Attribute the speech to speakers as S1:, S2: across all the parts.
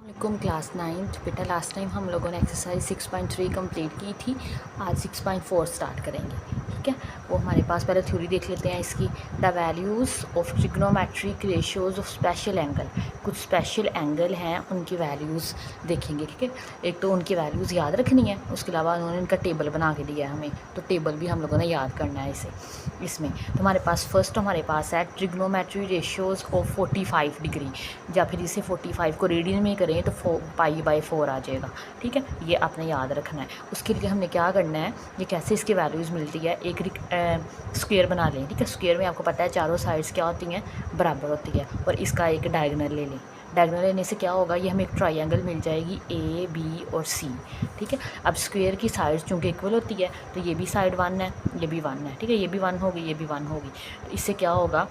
S1: वालेकुम class 9th। बेटा last time हम लोगों ने एक्सरसाइज 6.3 कंप्लीट की थी। आज 6.4 स्टार्ट करेंगे। ठीक है, वो हमारे पास पहले थ्योरी देख लेते हैं इसकी। The values of trigonometric ratios of special angle. कुछ स्पेशल एंगल हैं, उनकी वैल्यूज़ देखेंगे। ठीक है, एक तो उनकी वैल्यूज़ याद रखनी है, उसके अलावा उन्होंने इनका टेबल बना के दिया है हमें, तो टेबल भी हम लोगों ने याद करना है इसमें। तो हमारे पास फर्स्ट हमारे पास है ट्रिग्नोमेट्री रेशियोज़ ऑफ 45 डिग्री, या फिर इसे 45 को रेडियन में करें तो पाई/4 आ जाएगा। ठीक है, ये आपने याद रखना है। उसके लिए हमने क्या करना है, ये कैसे इसकी वैल्यूज़ मिलती है, एक स्क्वायर बना लें। ठीक है, स्क्वायर में आपको पता है चारों साइड्स क्या होती हैं, बराबर होती है, और इसका एक डायगोनल ले लें। डायगोनल लेने से क्या होगा, ये हमें एक ट्रायंगल मिल जाएगी ए, बी और सी। ठीक है, अब स्क्वायर की साइड्स चूँकि इक्वल होती है तो ये भी साइड 1 है, ये भी 1 है। ठीक है, ये भी 1 होगी, ये भी 1 होगी। तो इससे क्या होगा,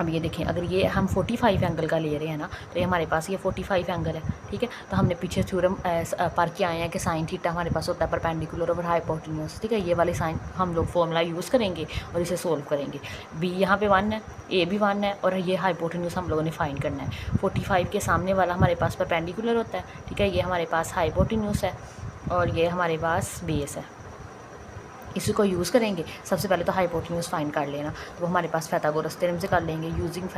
S1: अब ये देखें, अगर ये हम 45 एंगल का ले रहे हैं ना, तो ये हमारे पास ये 45 एंगल है। ठीक है, तो हमने पीछे थ्योरम पर के आए हैं कि साइन थीटा हमारे पास होता है परपेंडिकुलर ओवर हाइपोटेन्यूज। ठीक है, ये वाले साइन हम लोग फॉर्मूला यूज़ करेंगे और इसे सोल्व करेंगे। बी यहाँ पे 1 है, ए भी 1 है, और ये हाइपोटेन्यूज हम लोगों ने फाइंड करना है। 45 के सामने वाला हमारे पास परपेंडिकुलर होता है। ठीक है, ये हमारे पास हाइपोटेन्यूज है और ये हमारे पास बेस है। इसी को यूज़ करेंगे। सबसे पहले तो हाइपोटेन्यूज फाइंड कर लेना, तो वो हमारे पास पैथागोरस थ्योरम से कर लेंगे। Using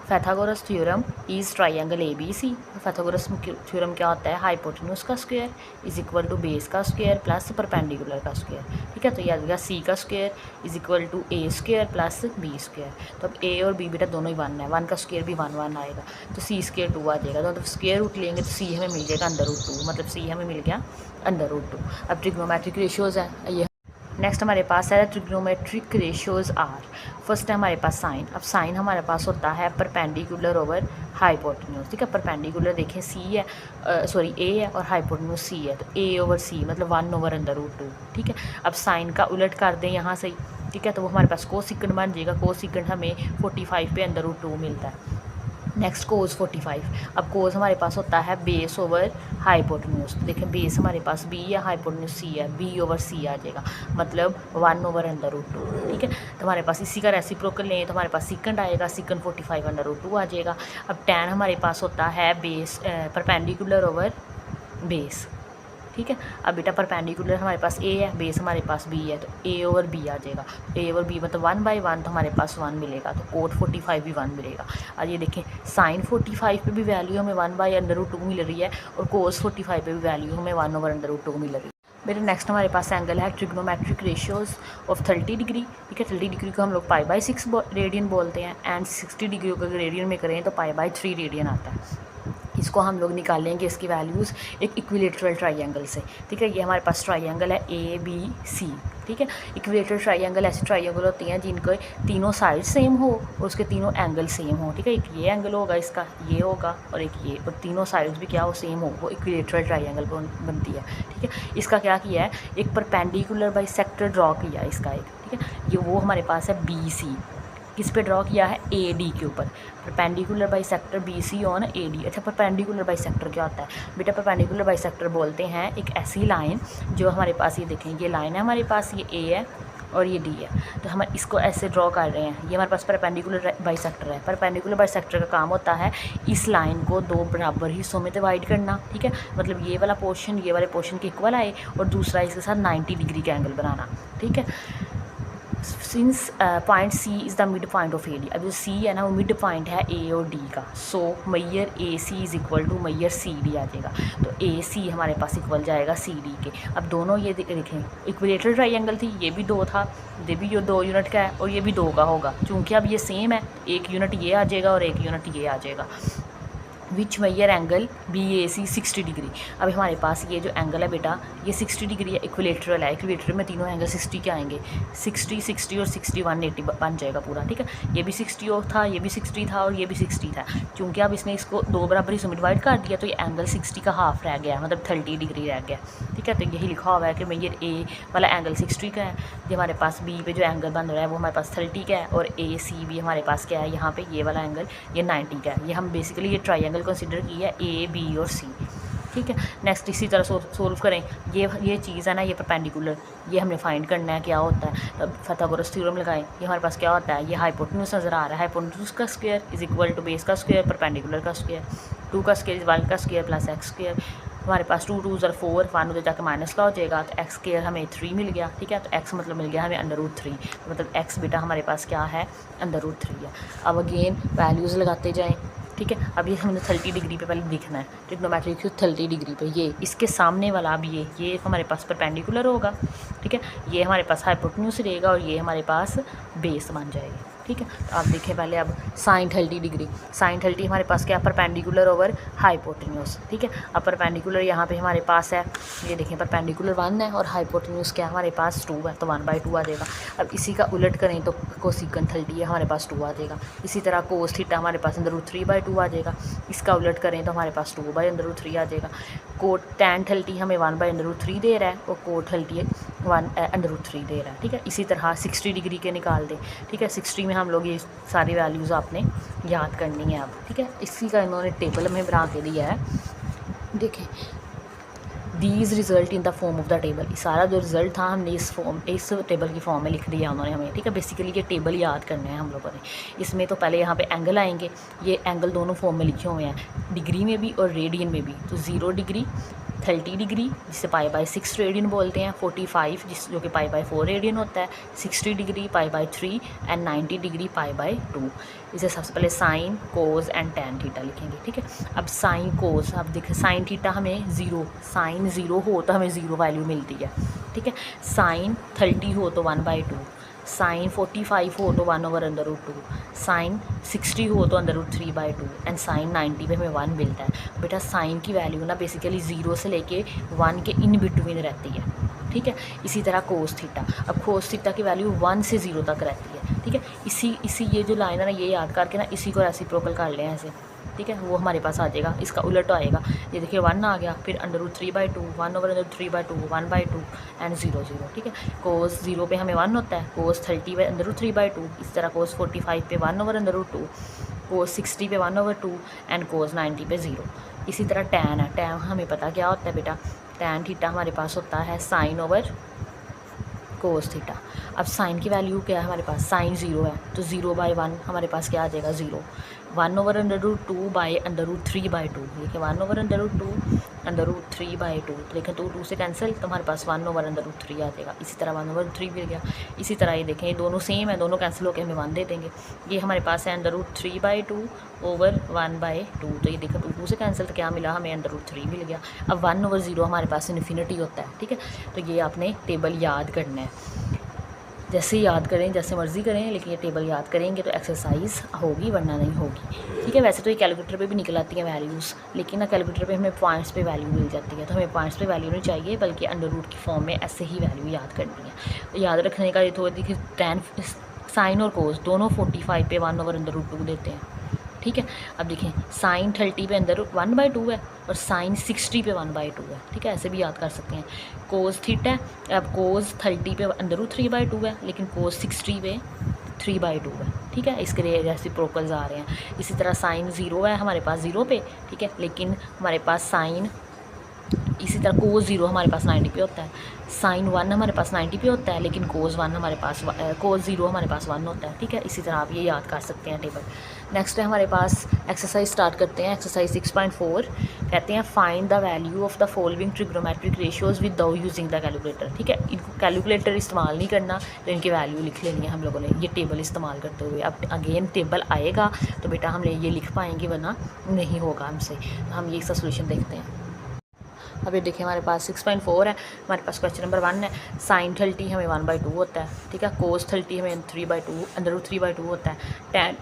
S1: Pythagoras theorem is triangle A B C. Pythagoras theorem क्या होता है, हाइपोटेन्यूज का square is equal to base का स्क्वायर प्लस परपेंडिकुलर का स्क्वायर। ठीक है, तो ये आ जाएगा सी का square is equal to A square plus B square. तो अब ए और बी बेटा दोनों ही 1 है, 1 का स्क्वायर भी 1 आएगा, तो सी स्क्वायर 2 आ जाएगा। तो मतलब स्क्वायर रूट लेंगे तो सी हमें मिल जाएगा अंडर रूट 2, मतलब सी हमें मिल गया अंडर रूट 2। अब ट्रिग्नोमेट्रिक रेशियोज़ है ये। नेक्स्ट हमारे पास है ट्रिग्नोमेट्रिक रेशियोज़ आर। फर्स्ट है हमारे पास साइन। अब साइन हमारे पास होता है परपेंडिकुलर ओवर हाइपोटेन्यूज। ठीक है, परपेंडिकुलर देखें सी है, सॉरी ए है, और हाइपोटेन्यूज सी है, तो ए ओवर सी मतलब 1 ओवर अंडर रूट 2। ठीक है, अब साइन का उलट कर दें यहाँ से। ठीक है, तो वो हमारे पास कोसिकेंड बन जाएगा। कोसिकेंड हमें 45 पे अंडर रूट 2 मिलता है। नेक्स्ट कोस 45। अब कोस हमारे पास होता है बेस ओवर हाइपोटेन्यूज। देखें, बेस हमारे पास बी है, हाइपोटेन्यूज सी है, बी ओवर सी आ जाएगा, मतलब 1 ओवर अंडर रूट 2। ठीक है, तो हमारे पास इसी का रेसिप्रोकल लें तो हमारे पास सिकंड आएगा, सिकंड 45 अंडर रूट 2 आ जाएगा। अब टैन हमारे पास होता है बेस परपेंडिकुलर ओवर बेस। ठीक है, अब बेटा परपेंडिकुलर हमारे पास ए है, बेस हमारे पास बी है, तो ए ओवर बी आ जाएगा। ए ओवर बी मतलब 1/1, तो हमारे पास 1 मिलेगा, तो कोट 45 भी 1 मिलेगा। और ये देखें, साइन 45 पे भी वैल्यू हमें 1/√2 मिल रही है, और कोस 45 पे भी वैल्यू हमें 1 ओवर √2 मिल रही है। मेरे नेक्स्ट हमारे पास एंगल है ट्रिग्नोमेट्रिक रेशियोज़ ऑफ 30 डिग्री। ठीक है, 30 डिग्री को हम लोग पाई/6 रेडियन बोलते हैं, एंड 60 डिग्री को रेडियन में करें तो पाई/3 रेडियन आता है। इसको हम लोग निकालेंगे इसकी वैल्यूज़ एक इक्विलेटरल ट्रायंगल से। ठीक है, ये हमारे पास ट्रायंगल है ए बी सी। ठीक है, इक्विलेटरल ट्रायंगल ऐसे ट्रायंगल होती हैं जिनके तीनों साइड सेम हो और उसके तीनों एंगल सेम हो। ठीक है, एक ये एंगल होगा, इसका ये होगा, और एक ये, और तीनों साइड्स भी क्या हो, सेम हो, वो इक्विलेटरल ट्रायंगल बनती है। ठीक है, इसका क्या किया है, एक परपेंडिकुलर बाइसेक्टर ड्रॉ किया इसका एक। ठीक है, ये वो हमारे पास है बी सी। किस पे ड्रॉ किया है, ए डी के ऊपर, perpendicular bisector B C on A D. अच्छा, परपेंडिकुलर बाइसेक्टर क्या होता है बेटा, परपेंडिकुलर बाइसेक्टर बोलते हैं एक ऐसी लाइन जो हमारे पास, ये देखें, ये लाइन है हमारे पास, ये ए है और ये डी है, तो हम इसको ऐसे ड्रॉ कर रहे हैं। ये हमारे पास परपेंडिकुलर बाइसेक्टर है। परपेंडिकुलर बाइसेक्टर का काम होता है इस लाइन को 2 बराबर हिस्सों में डिवाइड करना। ठीक है, मतलब ये वाला पोर्शन ये वाले पोर्शन के इक्वल आए, और दूसरा इसके साथ 90 डिग्री का एंगल बनाना। ठीक है, since point C is the midpoint of A D. अब जो सी है ना, वो मिड पॉइंट है ए और डी का, so measure A C is equal to measure C D आ जाएगा। तो ए सी हमारे पास इक्वल जाएगा सी डी के। अब दोनों ये देखें, इक्विलेटरल ट्रायंगल थी, ये भी 2 था, ये भी 2 यूनिट का है, और ये भी 2 का होगा। चूँकि अब ये सेम है, 1 यूनिट ये आ जाएगा और 1 यूनिट ये आ जाएगा। विच मैयर एंगल बी ए सी 60 डिग्री। अब हमारे पास ये जो एंगल है बेटा, ये 60 डिग्री है, इक्विलेटरल है। इक्विलेटरल में तीनों एंगल 60 के आएंगे, 60 60 और 60 180 बन जाएगा पूरा। ठीक है, ये भी 60 था, ये भी 60 था, और ये भी 60 था। चूँकि अब इसने इसको 2 बराबर हिस्सों में डिवाइड कर दिया, तो ये एंगल 60 का हाफ रह गया, मतलब 30 डिग्री रह गया। ठीक है, तो यही लिखा हुआ है कि मैयर ए वाला एंगल 60 का है, जो हमारे पास बी पे जो एंगल बन रहा है वो हमारे पास 30 का है, और ए सी भी हमारे पास क्या है, यहाँ पे ये वाला एंगल ये 90 का है। ये हम बेसिकली ये ट्रायंगल कंसिडर किया है ए बी और सी। ठीक है। नेक्स्ट इसी तरह सोल्व करें। ये चीज़ है ना, ये परपेंडिकुलर, ये हमने फाइंड करना है क्या होता है। तो पाइथागोरस थ्योरम लगाएं। ये हमारे पास क्या होता है, ये हाइपोटेन्यूज नज़र आ रहा है। हाइपोटेन्यूज का square is equal to base का स्क्वायर परपेंडिकुलर का स्क्वायर, 2 का स्क्वायर इज 1 का स्क्वायर प्लस एक्स स्क्वायर। हमारे पास 2 2 ज़र 4, 1 उधर जाकर माइनस का हो जाएगा, तो एक्स स्क्वायर हमें 3 मिल गया। ठीक है, तो एक्स मतलब मिल गया हमें √3, मतलब एक्स बेटा हमारे पास क्या है, √3 है। अब अगेन वैल्यूज़ लगाते जाएँ। ठीक है, अब ये हमने 30 डिग्री पे पहले दिखना है, ट्रिग्नोमेट्रिक 30 डिग्री पे, ये इसके सामने वाला, अब ये हमारे पास परपेंडिकुलर होगा। ठीक है, ये हमारे पास हाइपोटेन्यूज रहेगा और ये हमारे पास बेस बन जाएगी। ठीक है, तो आप देखें पहले अब साइन 30 डिग्री, साइन 30 हमारे पास क्या, परपेंडिकुलर ओवर हाइपोटेन्यूज। ठीक है, अब परपेंडिकुलर यहाँ पे हमारे पास है, ये देखें परपेंडिकुलर 1 है और हाइपोटेन्यूज क्या हमारे पास 2 है, तो 1/2 आ जाएगा। अब इसी का उलट करें तो कोसिकन 30 है हमारे पास 2 आ जाएगा। इसी तरह कोस थीटा हमारे पास √3/2 आ जाएगा। इसका उलट करें तो हमारे पास 2/√3 आ जाएगा। कोट टैन 30 हमें 1/√3 दे रहा है और कोट 30 1/√3 दे रहा है। ठीक है, इसी तरह 60 डिग्री के निकाल दें। ठीक है, 60 में हम लोग ये सारी वैल्यूज़ आपने याद करनी है अब। ठीक है, इसी का इन्होंने टेबल हमें बना के दिया है। देखें, these result in the form of the table, सारा जो रिज़ल्ट था हमने इस टेबल की फॉर्म में लिख दिया उन्होंने हमें। ठीक है, बेसिकली ये टेबल याद करना है हम लोगों ने। इसमें तो पहले यहाँ पे एंगल आएंगे, ये एंगल दोनों फॉर्म में लिखे हुए हैं, डिग्री में भी और रेडियन में भी। तो 0 डिग्री, 30 डिग्री जिसे π/6 रेडियन बोलते हैं, 45 जो कि π/4 रेडियन होता है, 60 डिग्री π/3 एंड 90 डिग्री π/2। इसे सबसे पहले sine, cos and tan theta लिखेंगे। ठीक है, अब साइन कोस, अब देखें साइन थीटा हमें 0, साइन 0 हो तो हमें 0 वैल्यू मिलती है। ठीक है, साइन 30 हो तो 1/2, साइन 45 हो तो 1/√2, साइन 60 हो तो √3/2 एंड साइन 90 पे हमें 1 मिलता है। बेटा साइन की वैल्यू ना बेसिकली 0 से लेके 1 के इन बिटवीन रहती है। ठीक है, इसी तरह कोस थीटा, अब कोस थीटा की वैल्यू 1 से 0 तक रहती है। ठीक है, इसी ये जो लाइन है ना, ये याद करके ना इसी को रेसिप्रोकल कर लें ऐसे। ठीक है, वो हमारे पास आ जाएगा, इसका उलट आएगा। ये देखिए 1 आ गया, फिर √3/2, 1/√3/2, 1/2 एंड 0 0। ठीक है, कोस 0 पे हमें 1 होता है, कोस 30 पे √3/2, इस तरह कोस 45 पे 1/√2, कोस 60 पे 1/2 एंड कोस 90 पे 0। इसी तरह टैन है, टैन हमें पता क्या होता है बेटा, टैन थीटा हमारे पास होता है साइन ओवर कोस थीटा। अब साइन की वैल्यू क्या है हमारे पास, साइन 0 है तो 0/1 हमारे पास क्या आ जाएगा, 0। 1/√2 बाई √3/2, देखिए 1/√2 √3/2, तो देखें 2 2 से कैंसिल, तो हमारे पास 1/√3 आ जाएगा। इसी तरह 1/3 मिल गया। इसी तरह ये देखें, ये दोनों सेम है, दोनों कैंसिल होकर हमें 1 दे देंगे। ये हमारे पास है √3/2 ओवर 1/2, तो ये देखो 2 2 से कैंसिल, तो क्या मिला हमें, √3 मिल गया। अब 1/0 हमारे पास इन्फिनिटी होता है। ठीक है, तो ये आपने टेबल याद करना है, जैसे याद करें जैसे मर्ज़ी करें, लेकिन ये टेबल याद करेंगे तो एक्सरसाइज होगी वरना नहीं होगी। ठीक है, वैसे तो ये कैलकुलेटर पे भी निकल आती हैं वैल्यूज़, लेकिन ना कैलकुलेटर पे हमें पॉइंट्स पे वैल्यू मिल जाती है, तो हमें पॉइंट्स पे वैल्यू नहीं चाहिए, बल्कि अंडर की फॉर्म में ऐसे ही वैल्यू याद करनी है। तो याद रखने का ये थोड़ा देखिए, टैन साइन और कोस दोनों 45 पे 1/√2 देते हैं। ठीक है, अब देखें साइन 30 पे 1/2 है और साइन 60 पे 1/2 है। ठीक है, ऐसे भी याद कर सकते हैं। कोस थीटा, अब कोस 30 पे √3/2 है, लेकिन कोस 60 पे 3/2 है। ठीक है, इसके लिए रेसिप्रोकल्स आ रहे हैं। इसी तरह साइन 0 है हमारे पास 0 पे, ठीक है, लेकिन हमारे पास साइन, इसी तरह कोस 0 हमारे पास 90 पे होता है, साइन 1 हमारे पास 90 पे होता है, लेकिन कोस 1 हमारे पास कोस 0 हमारे पास 1 होता है। ठीक है, इसी तरह आप ये याद कर सकते हैं टेबल। नेक्स्ट है हमारे पास एक्सरसाइज स्टार्ट करते हैं। एक्सरसाइज 6.4 कहते हैं find the value of the following trigonometric ratios without using the calculator. ठीक है, इनको कैलकुलेटर इस्तेमाल नहीं करना, तो इनकी वैल्यू लिख लेनी है हम लोगों ने ये टेबल इस्तेमाल करते हुए। अब अगेन टेबल आएगा तो बेटा हम ये लिख पाएंगे, वरना नहीं होगा हमसे। हम ये इसका सोल्यूशन देखते हैं। अब ये देखिए हमारे पास 6.4 है, हमारे पास क्वेश्चन नंबर 1 है। साइन 30 हमें 1/2 होता है। ठीक है, कोस 30 हमें 3/2 √3/2 होता है। टैन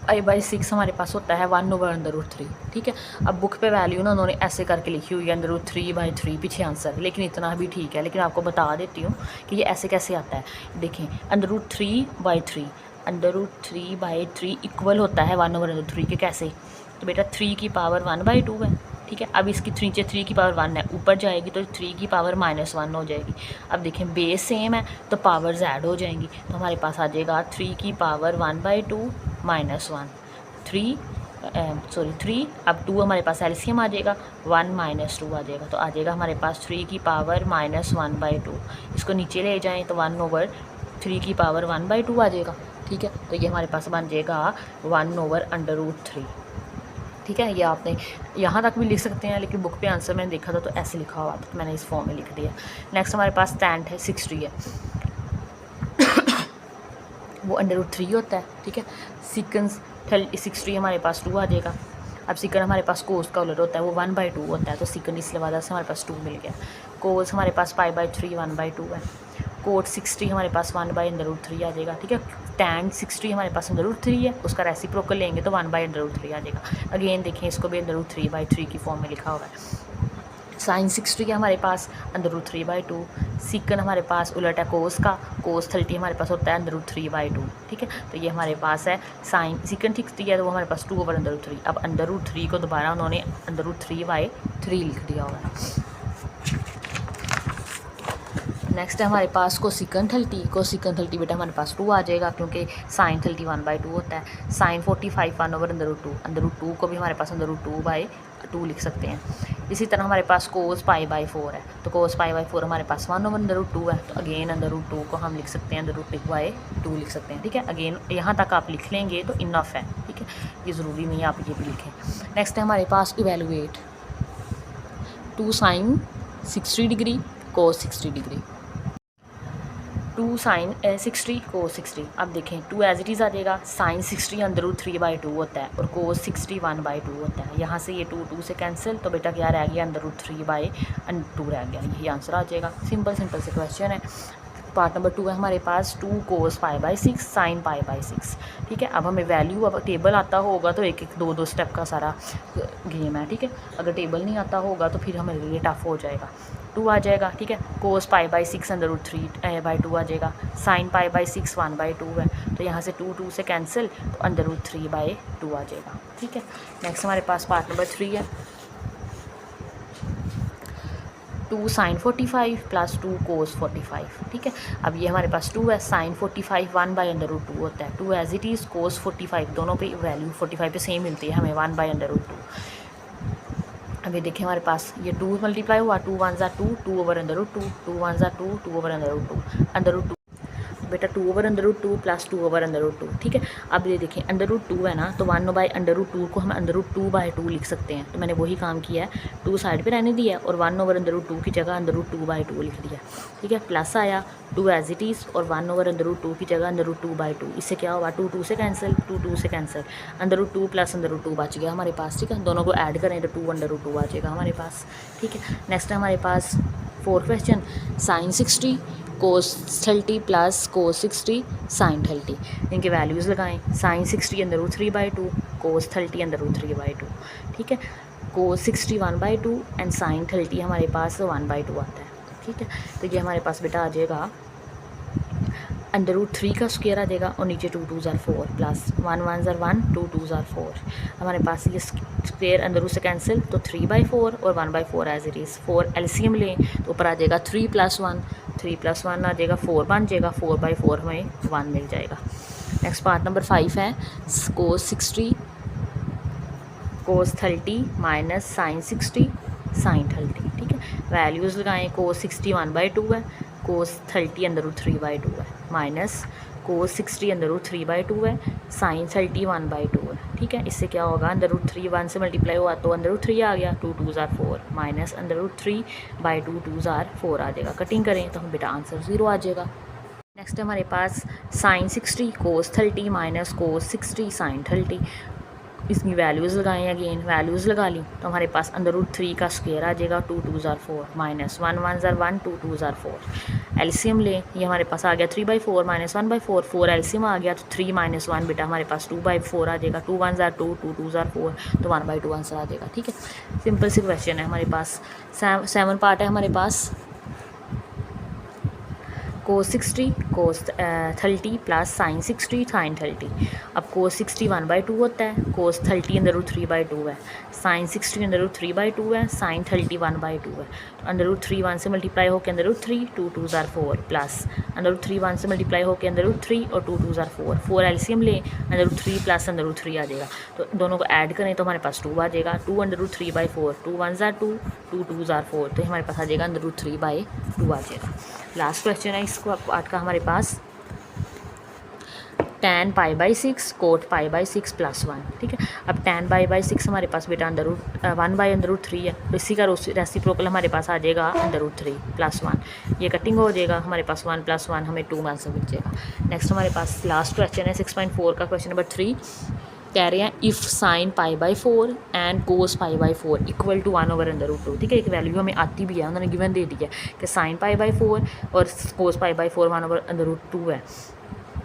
S1: π/6 हमारे पास होता है 1/√3। ठीक है, अब बुक पे वैल्यू ना उन्होंने ऐसे करके लिखी हुई है √3/3 पीछे आंसर, लेकिन इतना भी ठीक है। लेकिन आपको बता देती हूँ कि ये ऐसे कैसे आता है। देखें √3/3 √3/3 इक्वल होता है 1/3 के, कैसे, तो बेटा 3 की पावर 1/2 है। ठीक है, अब इसकी नीचे 3 की पावर 1 है, ऊपर जाएगी तो 3 की पावर -1 हो जाएगी। अब देखें बेस सेम है तो पावर्स ऐड हो जाएंगी, तो हमारे पास आ जाएगा 3 की पावर 1/2 -1, 3 सॉरी 3, अब 2 हमारे पास एलसीएम आ जाएगा, 1 माइनस 2 आ जाएगा, तो आ जाएगा हमारे पास 3 की पावर -1/2। इसको नीचे ले जाएँ तो 1/3 की पावर 1/2 आ जाएगा। ठीक है, तो ये हमारे पास बन जाएगा 1/√3। ठीक है, ये आपने यहाँ तक भी लिख सकते हैं, लेकिन बुक पे आंसर मैंने देखा था तो ऐसे लिखा हुआ था, तो मैंने इस फॉर्म में लिख दिया। नेक्स्ट हमारे पास tan है 60 है, वो √3 होता है। ठीक है, सिकंस 60 हमारे पास 2 आ जाएगा। अब सिकन हमारे पास कोस का उलट होता है, वो 1/2 होता है, तो सिकन इसलिए वजह से हमारे पास 2 मिल गया। कोस हमारे पास π/3 1/2 है। कोट 60 हमारे पास 1/√3 आ जाएगा। ठीक है, tan 60 हमारे पास √3 है, उसका रेसिप्रोकल लेंगे तो 1/√3 आ जाएगा। अगेन देखें, इसको भी √3/3 की फॉर्म में लिखा हुआ है। साइन 60 है हमारे पास √3/2। सिकन हमारे पास उलट है कोस का, कोस 30 हमारे पास होता है √3/2। ठीक है, तो ये हमारे पास है साइन सिकन 60 है, तो वो हमारे पास 2/√3। अब √3 को दोबारा उन्होंने √3/3 लिख दिया हुआ है। नेक्स्ट है हमारे पास कोसिकन 30। कोसिकन 30 बेटा हमारे पास 2 आ जाएगा, क्योंकि साइन 30 1/2 होता है। साइन 45 1/√2, √2 को भी हमारे पास √2/2 लिख सकते हैं। इसी तरह हमारे पास कोस π/4 है, तो कोस π/4 हमारे पास 1/√2 है, तो अगेन √2 को हम लिख सकते हैं √2/2 लिख सकते हैं। ठीक है, अगेन यहाँ तक आप लिख लेंगे तो इनफ है। ठीक है, ये ज़रूरी नहीं है आप ये भी लिखें। नेक्स्ट है हमारे पास evaluate 2 sin 60 degree cos 60 degree, 2 sin 60 cos 60। अब देखें 2 एज इट इज़ आ जाएगा। साइन 60 √3/2 होता है और कोस 60 1/2 होता है। यहाँ से ये 2 से कैंसिल, तो बेटा क्या रह गया, √3/2 रह गया। यही आंसर आ जाएगा। सिंपल से क्वेश्चन है। पार्ट नंबर 2 है हमारे पास 2 cos π/6 sin π/6। ठीक है, अब हमें वैल्यू, अब टेबल आता होगा तो एक 2 स्टेप का सारा गेम है। ठीक है, अगर टेबल नहीं आता होगा तो फिर हमें लिए टफ हो जाएगा। 2 आ जाएगा। ठीक है, cos π/6 √3/2 आ जाएगा। sin π/6 1/2 है, तो यहाँ से 2 से कैंसिल, तो √3/2 आ जाएगा। ठीक है, नेक्स्ट हमारे पास पार्ट नंबर 3 है 2 sin 45 + 2 cos 45। ठीक है, अब ये हमारे पास 2 है। sin 45 1/√2 होता है, 2 एज इट इज़ cos 45, दोनों पे वैल्यू 45 पे सेम मिलती है हमें, 1/√2। अभी देखिए हमारे पास ये 2 मल्टीप्लाई हुआ, 2 1 2, 2/√2, 2 1 2, 2/√2, √2 बेटा 2/√2 + 2/√2। ठीक है, अब ये देखें √2 है ना, तो 1/√2 को हम √2/2 लिख सकते हैं। तो मैंने वही काम किया है, 2 साइड पे रहने दिया और 1/√2 की जगह √2/2 लिख दिया। ठीक है, प्लस आया 2 एज इट इज़ और 1/√2 की जगह √2/2। इससे क्या हुआ, 2 से कैंसिल, 2 से कैंसिल, √2 + √2 बच गया हमारे पास। ठीक है, दोनों को ऐड करें तो 2/√2 आ जाएगा हमारे पास। ठीक है, नेक्स्ट है हमारे पास 4 question sin 60 cos 30 + cos 60 sin 30। इनके वैल्यूज़ लगाएं। sin 60 √3/2, cos 30 √3/2। ठीक है, cos 60 1/2 एंड sin 30 हमारे पास 1/2 आता है। ठीक है, तो ये हमारे पास बेटा आ जाएगा √3 का स्क्वायर आ जाएगा और नीचे 2 2 4 प्लस 1 1 1, 2 2 4। हमारे पास ये स्क्वायर अंदर से कैंसिल, तो 3/4 और 1/4 एज इट इज़। 4 एलसीएम लें तो ऊपर आ जाएगा 3 + 1, 3 + 1 आ जाएगा 4 बन जाएगा, 4/4 हमें 1 मिल जाएगा। नेक्स्ट पार्ट नंबर 5 है cos 60 cos 30 - sin 60 sin 30। ठीक है, वैल्यूज़ लगाएं। cos 60 1/2 है, cos 30 √3/2 है, माइनस cos 60 √3/2 है, sin 30 1/2 है। ठीक है, इससे क्या होगा, √3 1 से मल्टीप्लाई हुआ तो √3 आ गया, 2 2 4 माइनस √3/2 2 4 आ जाएगा। कटिंग करें तो हम बेटा आंसर 0 आ जाएगा। नेक्स्ट हमारे पास sin 60 cos 30 - cos 60 sin 30। इसकी वैल्यूज़ लगाएं। अगेन वैल्यूज़ लगा ली तो हमारे पास √3 का स्क्वायर आ जाएगा, 2 2 4 माइनस 1 1 1, 2 2 4। एलसीएम लें, ये हमारे पास आ गया 3/4 - 1/4, 4 एलसीएम आ गया तो 3 - 1 बेटा हमारे पास 2/4 आ जाएगा, 2 1 2, 2 2 4, तो 1/2 आंसर आ जाएगा। ठीक है, सिंपल सी क्वेश्चन है हमारे पास। 7 पार्ट है हमारे पास कोस 60 कोस 30 प्लस साइन 60 साइन 30। अब कोस 60 1/2 होता है, कोस 30 अंडर रूट 3/2 है, साइन 60 अंडर रूट 3/2 है, साइन 30 1/2 है। तो अंडर रूट 3 1 से मल्टीप्लाई होकर अंडर रूट 3 2 2 ज़ार 4 प्लस अंडर रूट 3 1 से मल्टीप्लाई होकर अंडर रूट 3 और 2 2 ज़ार 4 4 एलसीएम लें, under root 3 plus under root 3 आ जाएगा। तो दोनों को ऐड करें तो हमारे पास 2 आ जाएगा। 2 अंडर रूट 3/4 2 1 ज़ार 2 2 2 ज़ार 4, तो हमारे पास आ जाएगा अंडर रूट 3/2 आ जाएगा। लास्ट क्वेश्चन है इसको आपको आज का हमारे पास tan π/6 कोट π/6 प्लस 1। ठीक है, अब tan π/6 हमारे पास बेटा अंडर रूट 1/√3 है, तो इसी का रेसिप्रोकल हमारे पास आ जाएगा अंडर रूट 3 प्लस 1। ये कटिंग हो जाएगा, हमारे पास 1 + 1 हमें 2 आंसर मिल जाएगा। नेक्स्ट हमारे पास लास्ट क्वेश्चन है 6.4 का क्वेश्चन नंबर 3। कह रहे हैं if sine π/4 and cos π/4 equal to 1/√2। ठीक है, एक वैल्यू हमें आती भी है, उन्होंने गिवन दे दिया कि साइन π/4 और कोस π/4 1/√2 है।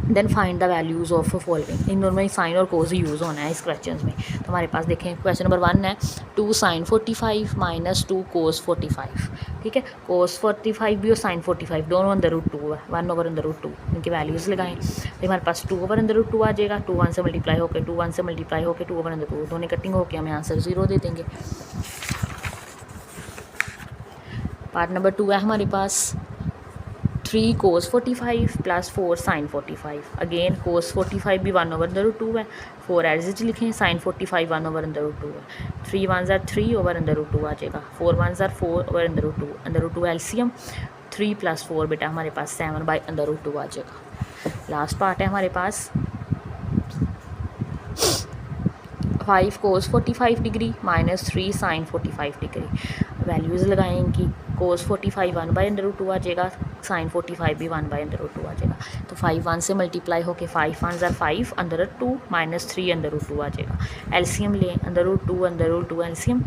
S1: Then find the values of following. इन दोनों में साइन और कोस यूज़ होना है इस क्वेश्चन में। तो हमारे पास देखें क्वेश्चन नंबर 1 है 2 sin 45 - 2 cos 45। ठीक है, cos 45 भी और sin 45 दोनों अंडर√2 है, 1/√2। इनकी वैल्यूज़ लगाएं तो हमारे पास 2/√2 आ जाएगा। 2 1 से मल्टीप्लाई होकर 2 1 से मल्टीप्लाई होकर 2/√2, दोनों कटिंग होकर हमें आंसर 0 दे देंगे। पार्ट नंबर 2 है हमारे पास 3 cos 45 + 4 sin 45। अगेन cos 45 भी 1/√2 है, 4 एज इट लिखें, sin 45 1/√2 है। 3 1 ज़ार 3/√2 आ जाएगा, 4 1 ज़ार 4/√2, √2 एलसीएम 3 + 4 बेटा हमारे पास 7/√2 आ जाएगा। लास्ट पार्ट है हमारे पास 5 cos 45 degree - 3 sin 45 degree. Values लगाएं इनकी, cos 45 1/√2 आ जाएगा, sin 45 भी 1/√2 आ जाएगा। तो 5 1 से मल्टीप्लाई होकर 5 1 ज़ार 5 √2 - 3 √2 आ जाएगा। एलसीएम लें, √2 एलसीएम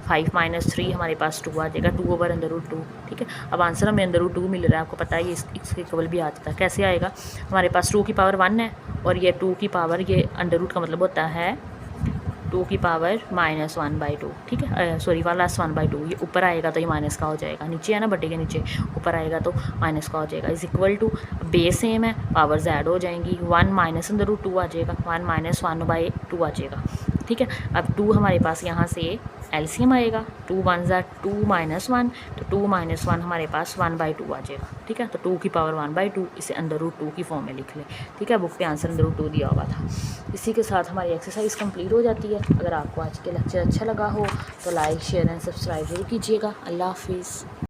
S1: 5 - 3 हमारे पास 2 आ जाएगा, 2/√2। ठीक है, अब आंसर हमें √2 मिल रहा है, आपको पता है ये इसके केवल भी आ जाता है। कैसे आएगा, हमारे पास 2 की पावर 1 है और ये 2 की पावर, ये अंडर रूट का मतलब होता है 2 की पावर -1/2। ठीक है, सॉरी +1/2। ये ऊपर आएगा तो ये माइनस का हो जाएगा, नीचे है ना बटे के नीचे, ऊपर आएगा तो माइनस का हो जाएगा। Is equal to base same है, पावर्स ऐड हो जाएंगी, 1 - √2 आ जाएगा, 1 - 1/2 आ जाएगा। ठीक है, अब 2 हमारे पास यहाँ से एलसीएम आएगा, 2 1 ज़ार 2 - 1, तो 2 - 1 हमारे पास 1/2 आ जाएगा। ठीक है, तो 2 की पावर 1/2, इसे √2 की फॉर्म में लिख लें। ठीक है, बुक पे आंसर √2 दिया हुआ था। इसी के साथ हमारी एक्सरसाइज कंप्लीट हो जाती है। अगर आपको आज के लेक्चर अच्छा लगा हो तो लाइक शेयर एंड सब्सक्राइब जरूर कीजिएगा। अल्लाह हाफिज़।